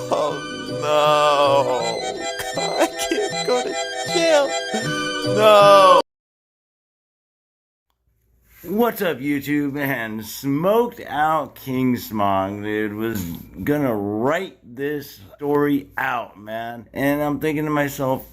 Oh no! I can't go to jail. No! What's up, YouTube? Man, smoked out King Smog, dude, was gonna write this story out, man. And I'm thinking to myself,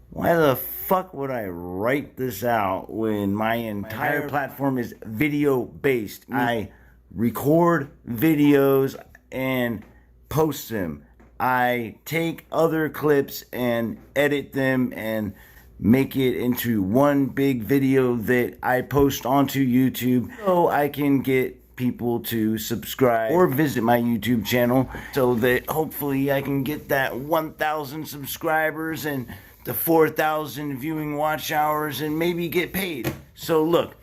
why the fuck would I write this out when my entire platform is video based? I record videos and post them. I take other clips and edit them and make it into one big video that I post onto YouTube so I can get people to subscribe or visit my YouTube channel so that hopefully I can get that 1,000 subscribers and the 4,000 viewing watch hours and maybe get paid. So look,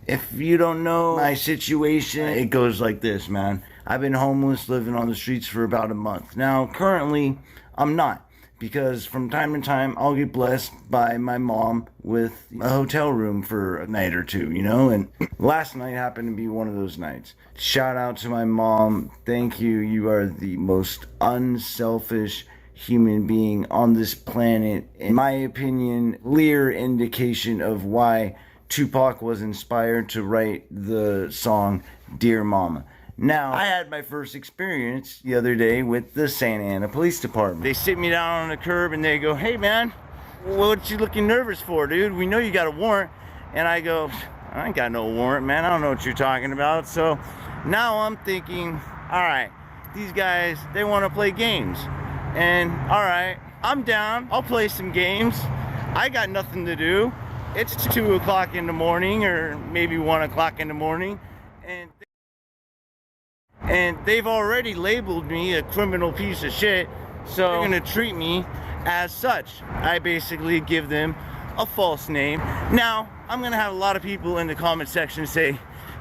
if you don't know my situation, it goes like this, man. I've been homeless, living on the streets for about a month. Now, currently, I'm not, because from time to time, I'll get blessed by my mom with a hotel room for a night or two, you know? And last night happened to be one of those nights. Shout out to my mom. Thank you. You are the most unselfish human being on this planet. In my opinion, clear indication of why Tupac was inspired to write the song Dear Mama. Now, I had my first experience the other day with the Santa Ana Police Department. They sit me down on the curb and they go, "Hey man, what you looking nervous for, dude? We know you got a warrant." And I go, "I ain't got no warrant, man. I don't know what you're talking about." So now I'm thinking, all right, these guys, they want to play games. And all right, I'm down. I'll play some games. I got nothing to do. It's 2 o'clock in the morning or maybe 1 o'clock in the morning. And they've already labeled me a criminal piece of shit, so they're gonna treat me as such. I basically give them a false name. Now, I'm gonna have a lot of people in the comment section say,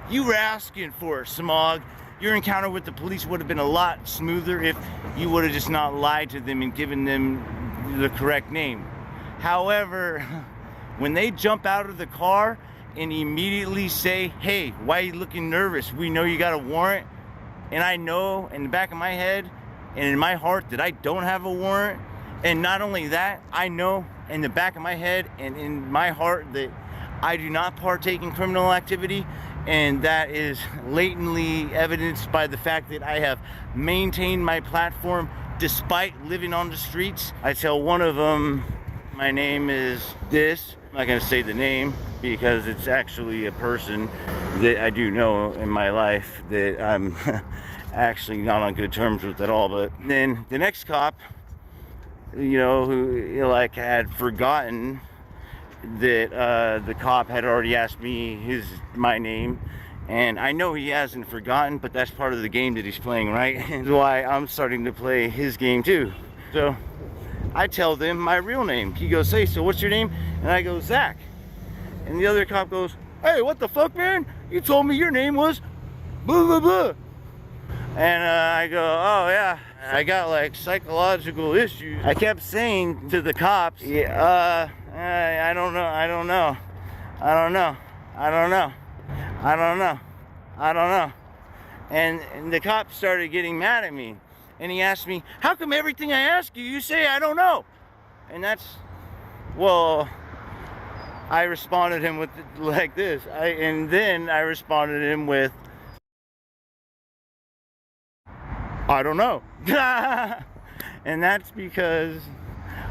"You were asking for it, Smog. Your encounter with the police would have been a lot smoother if you would have just not lied to them and given them the correct name." However, when they jump out of the car and immediately say, "Hey, why are you looking nervous? We know you got a warrant." And I know in the back of my head and in my heart that I don't have a warrant. And not only that, I know in the back of my head and in my heart that I do not partake in criminal activity. And that is latently evidenced by the fact that I have maintained my platform despite living on the streets. I tell one of them, my name is this. I'm not gonna say the name because it's actually a person that I do know in my life that I'm actually not on good terms with at all. But then the next cop, you know, who like had forgotten that the cop had already asked me my name, and I know he hasn't forgotten, but that's part of the game that he's playing, right? That's why I'm starting to play his game too. So I tell them my real name. He goes, "Hey, so what's your name?" And I go, "Zach." And the other cop goes, "Hey, what the fuck, man? You told me your name was blah, blah, blah." And I go, "Oh, yeah, I got like psychological issues." I kept saying to the cops, "Yeah, I don't know, I don't know, I don't know, I don't know, I don't know, I don't know." And the cop started getting mad at me. And he asked me, "How come everything I ask you, you say I don't know?" And that's, well, I responded him with like this. And then I responded him with, "I don't know." And that's because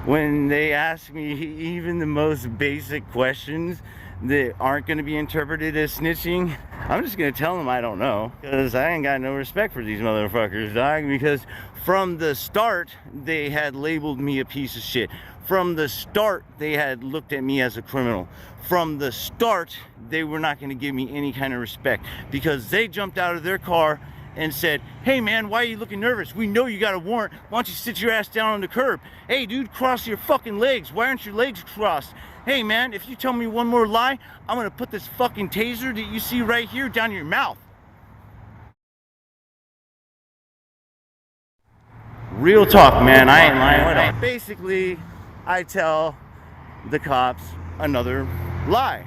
when they ask me even the most basic questions that aren't going to be interpreted as snitching, I'm just going to tell them I don't know, because I ain't got no respect for these motherfuckers, dog. Because from the start, they had labeled me a piece of shit. From the start, they had looked at me as a criminal. From the start, they were not going to give me any kind of respect, because they jumped out of their car and said, "Hey man, why are you looking nervous? We know you got a warrant. Why don't you sit your ass down on the curb? Hey dude, cross your fucking legs. Why aren't your legs crossed? Hey man, if you tell me one more lie, I'm gonna put this fucking taser that you see right here down your mouth." Real talk, man. I ain't lying at all. Basically, I tell the cops another lie.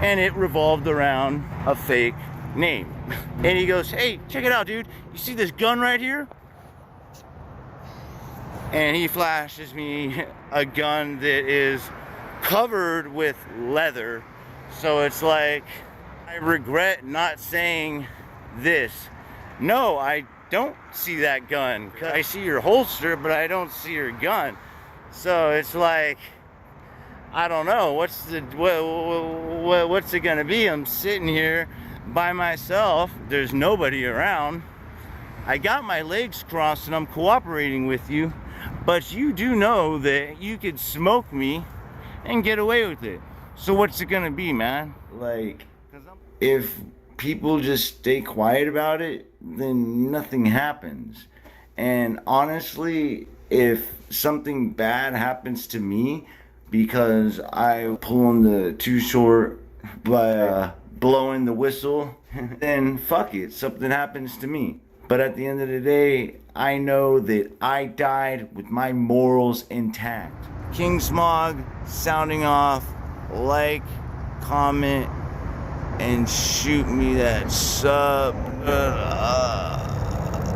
And it revolved around a fake name. And he goes, hey, check it out, dude. You see this gun right here? And he flashes me a gun that is covered with leather. So it's like, I regret not saying this. No, I don't see that gun. I see your holster, but I don't see your gun. So it's like, I don't know, what's it gonna be? I'm sitting here by myself, there's nobody around. I got my legs crossed and I'm cooperating with you, but you do know that you could smoke me and get away with it. So what's it gonna be, man? Like, if people just stay quiet about it, then nothing happens. And honestly, if something bad happens to me because I pull on the too short by blowing the whistle, then fuck it, something happens to me. But at the end of the day, I know that I died with my morals intact. King SMOG sounding off. Like, comment, and shoot me that sub.